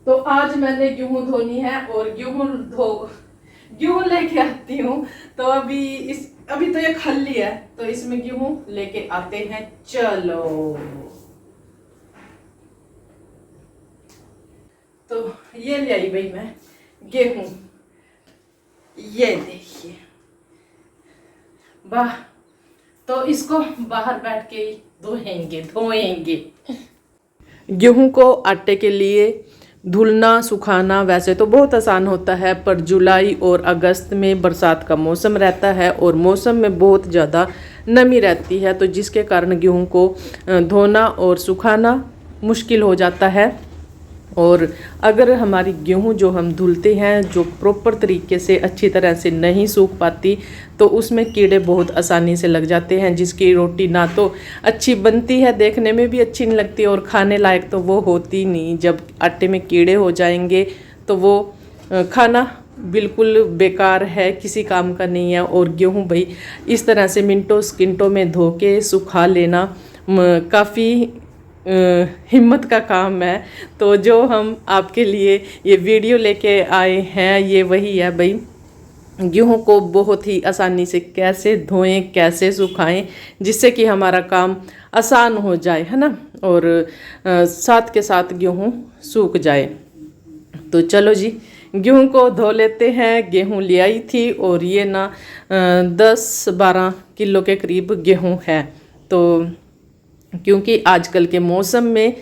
तो आज मैंने गेहूं धोनी है और गेहूं लेके आती हूँ। तो अभी तो ये खाली है, तो इसमें गेहूं लेके आते हैं। चलो, तो ये ले आई भाई मैं गेहूं, ये देखिए। वाह, तो इसको बाहर बैठ के ही धोएंगे। गेहूं को आटे के लिए धुलना सुखाना वैसे तो बहुत आसान होता है, पर जुलाई और अगस्त में बरसात का मौसम रहता है और मौसम में बहुत ज़्यादा नमी रहती है, तो जिसके कारण गेहूं को धोना और सुखाना मुश्किल हो जाता है। और अगर हमारी गेहूं जो हम धुलते हैं जो प्रॉपर तरीके से अच्छी तरह से नहीं सूख पाती, तो उसमें कीड़े बहुत आसानी से लग जाते हैं, जिसकी रोटी ना तो अच्छी बनती है, देखने में भी अच्छी नहीं लगती और खाने लायक तो वो होती नहीं। जब आटे में कीड़े हो जाएंगे तो वो खाना बिल्कुल बेकार है, किसी काम का नहीं है। और गेहूं भाई इस तरह से मिनटों सेकंडों में धो के सुखा लेना काफ़ी हिम्मत का काम है। तो जो हम आपके लिए ये वीडियो लेके आए हैं ये वही है भाई, गेहूं को बहुत ही आसानी से कैसे धोएं, कैसे सुखाएं, जिससे कि हमारा काम आसान हो जाए, है ना, और साथ के साथ गेहूं सूख जाए। तो चलो जी, गेहूं को धो लेते हैं। गेहूं ले आई थी और ये ना 10-12 किलो के करीब गेहूं है। तो क्योंकि आजकल के मौसम में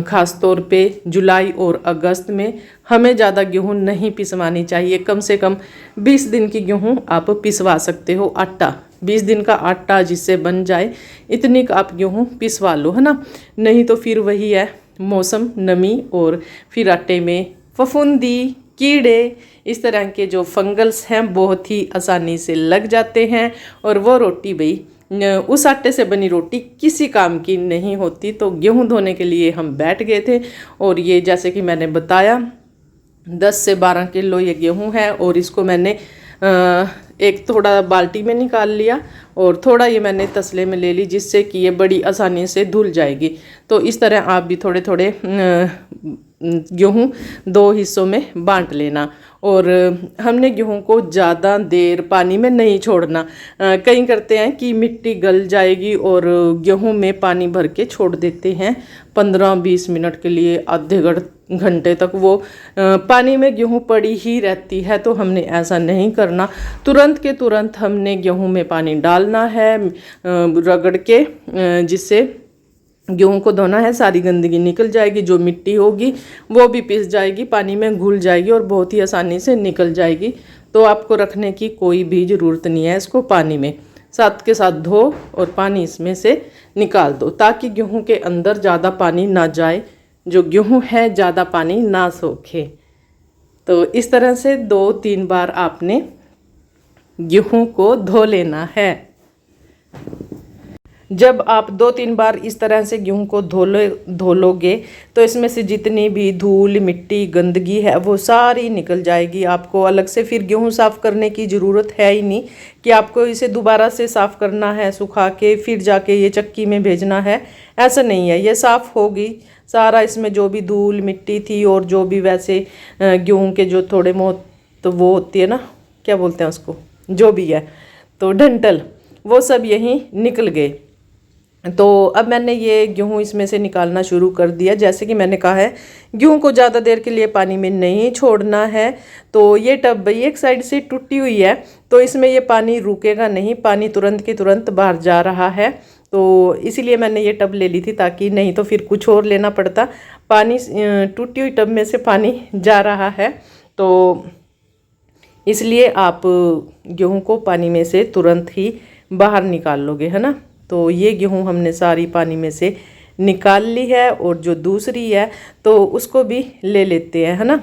ख़ास तौर पे जुलाई और अगस्त में हमें ज़्यादा गेहूं नहीं पिसवानी चाहिए। कम से कम 20 दिन की गेहूं आप पिसवा सकते हो। आटा 20 दिन का आटा जिससे बन जाए इतनी का आप गेहूं पिसवा लो, है ना। नहीं तो फिर वही है, मौसम, नमी और फिर आटे में फफूंदी, कीड़े, इस तरह के जो फंगल्स हैं बहुत ही आसानी से लग जाते हैं और वो रोटी भाई, उस आटे से बनी रोटी किसी काम की नहीं होती। तो गेहूं धोने के लिए हम बैठ गए थे और ये जैसे कि मैंने बताया 10 से 12 किलो ये गेहूं है और इसको मैंने एक थोड़ा बाल्टी में निकाल लिया और थोड़ा ये मैंने तसले में ले ली, जिससे कि ये बड़ी आसानी से धुल जाएगी। तो इस तरह आप भी थोड़े थोड़े गेहूं 2 हिस्सों में बांट लेना। और हमने गेहूं को ज़्यादा देर पानी में नहीं छोड़ना। कई करते हैं कि मिट्टी गल जाएगी और गेहूं में पानी भर के छोड़ देते हैं 15-20 मिनट के लिए, आधे घंटे तक वो पानी में गेहूं पड़ी ही रहती है। तो हमने ऐसा नहीं करना, तुरंत के तुरंत हमने गेहूं में पानी डालना है रगड़ के, जिससे गेहूं को धोना है, सारी गंदगी निकल जाएगी, जो मिट्टी होगी वो भी पिस जाएगी, पानी में घुल जाएगी और बहुत ही आसानी से निकल जाएगी। तो आपको रखने की कोई भी ज़रूरत नहीं है इसको पानी में, साथ के साथ धो और पानी इसमें से निकाल दो, ताकि गेहूं के अंदर ज़्यादा पानी ना जाए, जो गेहूं है ज़्यादा पानी ना सोखे। तो इस तरह से 2-3 बार आपने गेहूं को धो लेना है। जब आप 2-3 बार इस तरह से गेहूं को धो लोगे तो इसमें से जितनी भी धूल, मिट्टी, गंदगी है वो सारी निकल जाएगी। आपको अलग से फिर गेहूं साफ़ करने की ज़रूरत है ही नहीं कि आपको इसे दोबारा से साफ़ करना है, सुखा के फिर जाके ये चक्की में भेजना है, ऐसा नहीं है। ये साफ़ होगी सारा, इसमें जो भी धूल मिट्टी थी और जो भी वैसे गेहूँ के जो थोड़े बहुत तो वो होती है ना, क्या बोलते हैं उसको, जो भी है, तो डंठल, वो सब यहीं निकल गए। तो अब मैंने ये गेहूं इसमें से निकालना शुरू कर दिया। जैसे कि मैंने कहा है, गेहूं को ज़्यादा देर के लिए पानी में नहीं छोड़ना है। तो ये टब भाई एक साइड से टूटी हुई है, तो इसमें ये पानी रुकेगा नहीं, पानी तुरंत के तुरंत बाहर जा रहा है। तो इसीलिए मैंने ये टब ले ली थी, ताकि नहीं तो फिर कुछ और लेना पड़ता। पानी टूटी हुई टब में से पानी जा रहा है, तो इसलिए आप गेहूँ को पानी में से तुरंत ही बाहर निकाल लोगे, है ना। तो ये गेहूं हमने सारी पानी में से निकाल ली है और जो दूसरी है तो उसको भी ले लेते हैं, है ना,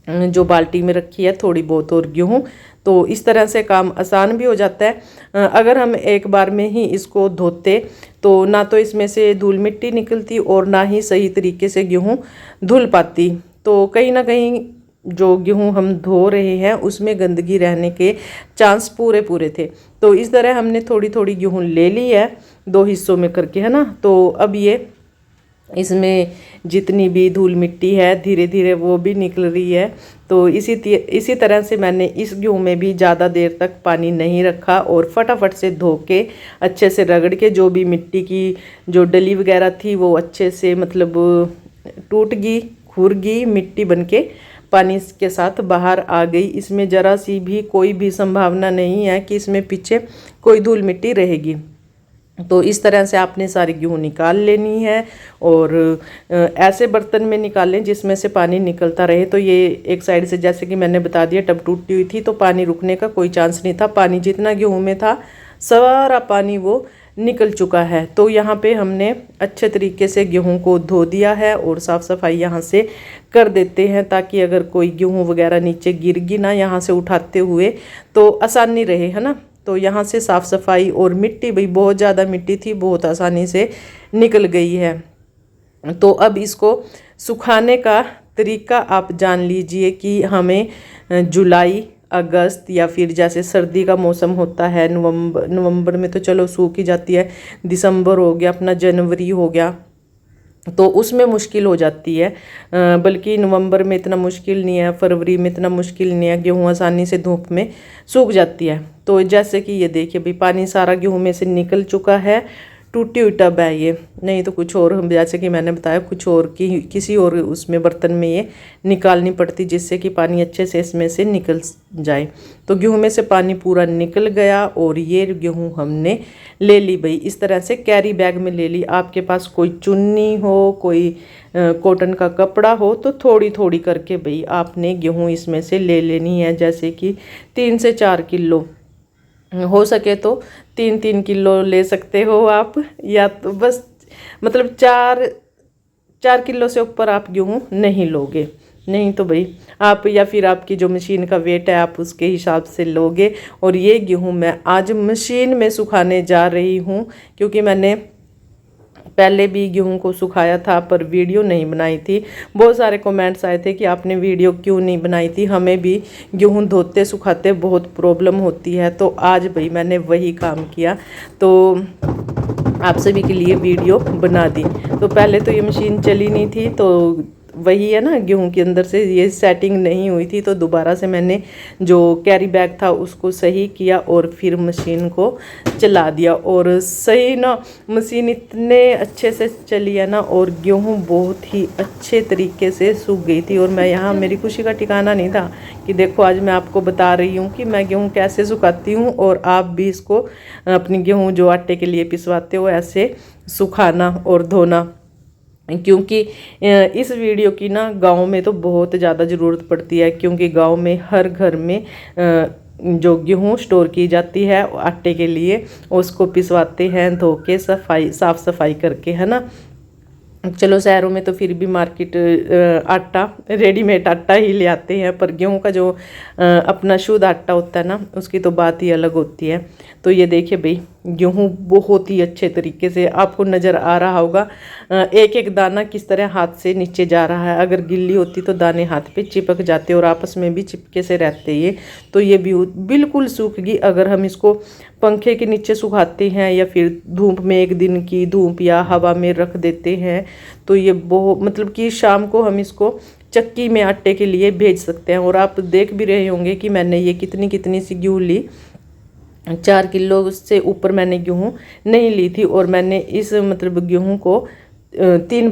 जो बाल्टी में रखी है थोड़ी बहुत और गेहूं। तो इस तरह से काम आसान भी हो जाता है। अगर हम एक बार में ही इसको धोते तो ना तो इसमें से धूल मिट्टी निकलती और ना ही सही तरीके से गेहूं धुल पाती। तो कहीं ना कहीं जो गेहूं हम धो रहे हैं उसमें गंदगी रहने के चांस पूरे थे। तो इस तरह हमने थोड़ी थोड़ी गेहूं ले ली है 2 हिस्सों में करके, है ना। तो अब ये इसमें जितनी भी धूल मिट्टी है धीरे धीरे वो भी निकल रही है। तो इसी तरह से मैंने इस गेहूँ में भी ज़्यादा देर तक पानी नहीं रखा और फटाफट से धो के अच्छे से रगड़ के जो भी मिट्टी की जो डली वगैरह थी वो अच्छे से मतलब टूट गई, खुर गई, मिट्टी बन के पानी के साथ बाहर आ गई। इसमें ज़रा सी भी कोई भी संभावना नहीं है कि इसमें पीछे कोई धूल मिट्टी रहेगी। तो इस तरह से आपने सारी गेहूँ निकाल लेनी है और ऐसे बर्तन में निकालें जिसमें से पानी निकलता रहे। तो ये एक साइड से जैसे कि मैंने बता दिया टब टूटी हुई थी तो पानी रुकने का कोई चांस नहीं था। पानी जितना गेहूँ में था सारा पानी वो निकल चुका है। तो यहाँ पे हमने अच्छे तरीके से गेहूँ को धो दिया है और साफ़ सफाई यहाँ से कर देते हैं ताकि अगर कोई गेहूँ वगैरह नीचे गिर गई ना यहाँ से उठाते हुए तो आसानी रहे, है ना। तो यहाँ से साफ़ सफाई और मिट्टी भाई बहुत ज़्यादा मिट्टी थी, बहुत आसानी से निकल गई है। तो अब इसको सुखाने का तरीका आप जान लीजिए कि हमें जुलाई, अगस्त या फिर जैसे सर्दी का मौसम होता है नवंबर में तो चलो सूख ही जाती है, दिसंबर हो गया, अपना जनवरी हो गया तो उसमें मुश्किल हो जाती है। बल्कि नवंबर में इतना मुश्किल नहीं है, फरवरी में इतना मुश्किल नहीं है, गेहूँ आसानी से धूप में सूख जाती है। तो जैसे कि ये देखिए भाई पानी सारा गेहूँ में से निकल चुका है। टूटी हुई टब है ये, नहीं तो कुछ और जैसे कि मैंने बताया कुछ और की किसी और उसमें बर्तन में ये निकालनी पड़ती जिससे कि पानी अच्छे से इसमें से निकल जाए। तो गेहूँ में से पानी पूरा निकल गया और ये गेहूँ हमने ले ली भाई इस तरह से कैरी बैग में ले ली। आपके पास कोई चुन्नी हो, कोई कॉटन का कपड़ा हो तो थोड़ी थोड़ी करके भाई आपने गेहूँ इसमें से ले लेनी है। जैसे कि 3 से 4 किलो हो सके तो 3-3 किलो ले सकते हो आप, या तो बस मतलब 4 किलो से ऊपर आप गेहूँ नहीं लोगे, नहीं तो भाई आप या फिर आपकी जो मशीन का वेट है आप उसके हिसाब से लोगे। और ये गेहूँ मैं आज मशीन में सुखाने जा रही हूँ क्योंकि मैंने पहले भी गेहूं को सुखाया था पर वीडियो नहीं बनाई थी। बहुत सारे कमेंट्स आए थे कि आपने वीडियो क्यों नहीं बनाई थी, हमें भी गेहूं धोते सुखाते बहुत प्रॉब्लम होती है। तो आज भाई मैंने वही काम किया तो आप सभी के लिए वीडियो बना दी। तो पहले तो ये मशीन चली नहीं थी तो वही है ना गेहूं के अंदर से ये सेटिंग नहीं हुई थी तो दोबारा से मैंने जो कैरी बैग था उसको सही किया और फिर मशीन को चला दिया। और सही ना मशीन इतने अच्छे से चली है ना और गेहूं बहुत ही अच्छे तरीके से सूख गई थी। और मैं यहाँ मेरी खुशी का ठिकाना नहीं था कि देखो आज मैं आपको बता रही हूँ कि मैं गेहूँ कैसे सुखाती हूँ और आप भी इसको अपनी गेहूँ जो आटे के लिए पिसवाते हो ऐसे सुखाना और धोना। क्योंकि इस वीडियो की ना गांव में तो बहुत ज़्यादा ज़रूरत पड़ती है क्योंकि गांव में हर घर में जो गेहूँ स्टोर की जाती है आटे के लिए उसको पिसवाते हैं धो के साफ़ सफाई करके, है ना। चलो शहरों में तो फिर भी मार्केट आटा रेडीमेड आटा ही ले आते हैं पर गेहूं का जो अपना शुद्ध आटा होता है ना उसकी तो बात ही अलग होती है। तो ये देखिए भाई गेहूं बहुत ही अच्छे तरीके से आपको नज़र आ रहा होगा, एक एक दाना किस तरह हाथ से नीचे जा रहा है। अगर गिल्ली होती तो दाने हाथ पे चिपक जाते और आपस में भी चिपके से रहते ये। तो ये भी बिल्कुल सूख गई। अगर हम इसको पंखे के नीचे सुखाते हैं या फिर धूप में एक दिन की धूप या हवा में रख देते हैं तो ये बहुत मतलब कि शाम को हम इसको चक्की में आटे के लिए भेज सकते हैं। और आप देख भी रहे होंगे कि मैंने ये कितनी सी गेहूँ ली, 4 किलो से ऊपर मैंने गेहूँ नहीं ली थी। और मैंने इस मतलब गेहूँ को 3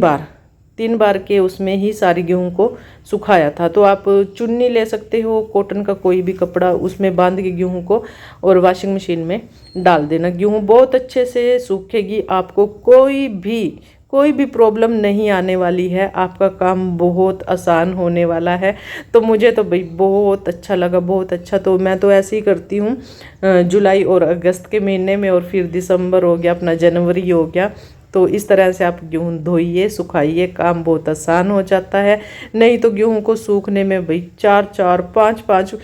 बार के उसमें ही सारी गेहूँ को सुखाया था। तो आप चुन्नी ले सकते हो, कॉटन का कोई भी कपड़ा उसमें बांध के गेहूँ को और वॉशिंग मशीन में डाल देना। गेहूँ बहुत अच्छे से सूखेगी, आपको कोई भी प्रॉब्लम नहीं आने वाली है, आपका काम बहुत आसान होने वाला है। तो मुझे तो भाई बहुत अच्छा लगा, बहुत अच्छा। तो मैं तो ऐसे ही करती हूँ जुलाई और अगस्त के महीने में और फिर दिसंबर हो गया, अपना जनवरी हो गया। तो इस तरह से आप गेहूँ धोइए सुखाइए, काम बहुत आसान हो जाता है। नहीं तो गेहूँ को सूखने में भाई 4-4 5-5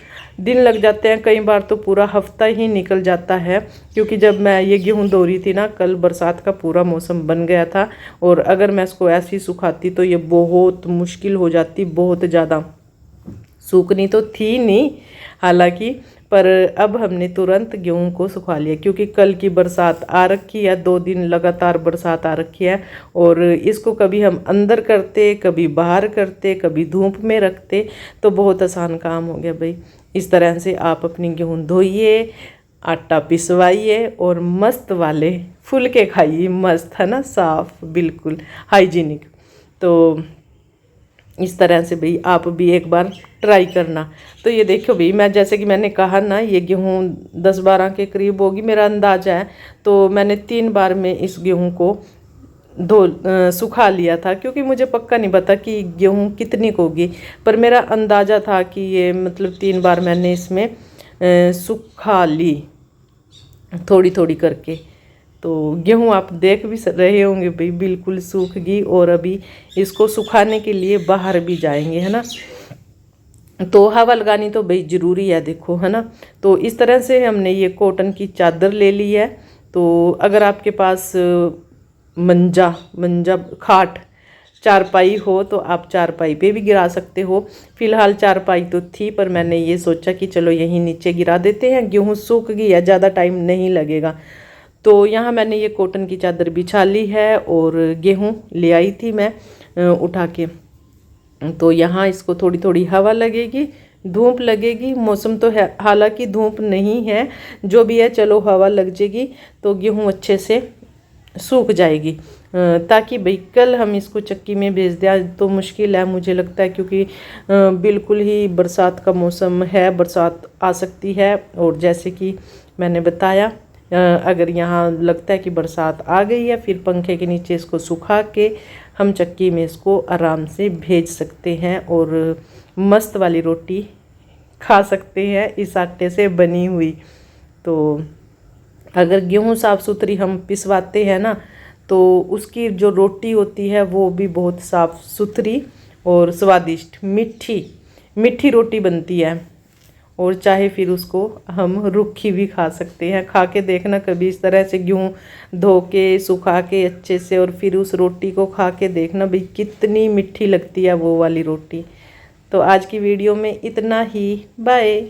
दिन लग जाते हैं, कई बार तो पूरा हफ्ता ही निकल जाता है। क्योंकि जब मैं ये गेहूँ धो रही थी ना कल बरसात का पूरा मौसम बन गया था और अगर मैं इसको ऐसे ही सुखाती तो ये बहुत मुश्किल हो जाती, बहुत ज़्यादा। सूखनी तो थी नहीं हालांकि पर अब हमने तुरंत गेहूं को सुखा लिया, क्योंकि कल की बरसात आ रखी है, 2 दिन लगातार बरसात आ रखी है। और इसको कभी हम अंदर करते, कभी बाहर करते, कभी धूप में रखते, तो बहुत आसान काम हो गया भाई। इस तरह से आप अपनी गेहूं धोइए, आटा पिसवाइए और मस्त वाले फुलके खाइए, मस्त है ना, साफ बिल्कुल हाइजीनिक। तो इस तरह से भाई आप भी एक बार ट्राई करना। तो ये देखो भाई, मैं जैसे कि मैंने कहा ना, ये गेहूँ 10-12 के करीब होगी मेरा अंदाज़ा है। तो मैंने 3 बार में इस गेहूँ को सुखा लिया था, क्योंकि मुझे पक्का नहीं पता कि गेहूँ कितनी को होगी, पर मेरा अंदाज़ा था कि ये मतलब 3 बार मैंने इसमें सुखा ली, थोड़ी थोड़ी करके। तो गेहूँ आप देख भी रहे होंगे भाई, बिल्कुल सूख गई। और अभी इसको सुखाने के लिए बाहर भी जाएंगे, है ना। तो हवा लगानी तो भाई ज़रूरी है, देखो, है ना। तो इस तरह से हमने ये कॉटन की चादर ले ली है। तो अगर आपके पास मंजा खाट चारपाई हो तो आप चारपाई पे भी गिरा सकते हो। फिलहाल चारपाई तो थी, पर मैंने ये सोचा कि चलो यहीं नीचे गिरा देते हैं, गेहूँ सूख गई है, ज़्यादा टाइम नहीं लगेगा। तो यहाँ मैंने ये कॉटन की चादर बिछा ली है और गेहूँ ले आई थी मैं उठा के। तो यहाँ इसको थोड़ी थोड़ी हवा लगेगी, धूप लगेगी। मौसम तो है, हालांकि धूप नहीं है, जो भी है चलो हवा लग जाएगी तो गेहूँ अच्छे से सूख जाएगी, ताकि भाई कल हम इसको चक्की में भेज दें। आज तो मुश्किल है मुझे लगता है, क्योंकि बिल्कुल ही बरसात का मौसम है, बरसात आ सकती है। और जैसे कि मैंने बताया, अगर यहाँ लगता है कि बरसात आ गई है, फिर पंखे के नीचे इसको सुखा के हम चक्की में इसको आराम से भेज सकते हैं और मस्त वाली रोटी खा सकते हैं इस आटे से बनी हुई। तो अगर गेहूँ साफ़ सुथरी हम पिसवाते हैं ना, तो उसकी जो रोटी होती है वो भी बहुत साफ़ सुथरी और स्वादिष्ट मीठी रोटी बनती है। और चाहे फिर उसको हम रुखी भी खा सकते हैं। खा के देखना कभी इस तरह से गेहूँ धो के सुखा के अच्छे से, और फिर उस रोटी को खा के देखना भाई कितनी मीठी लगती है वो वाली रोटी। तो आज की वीडियो में इतना ही, बाय।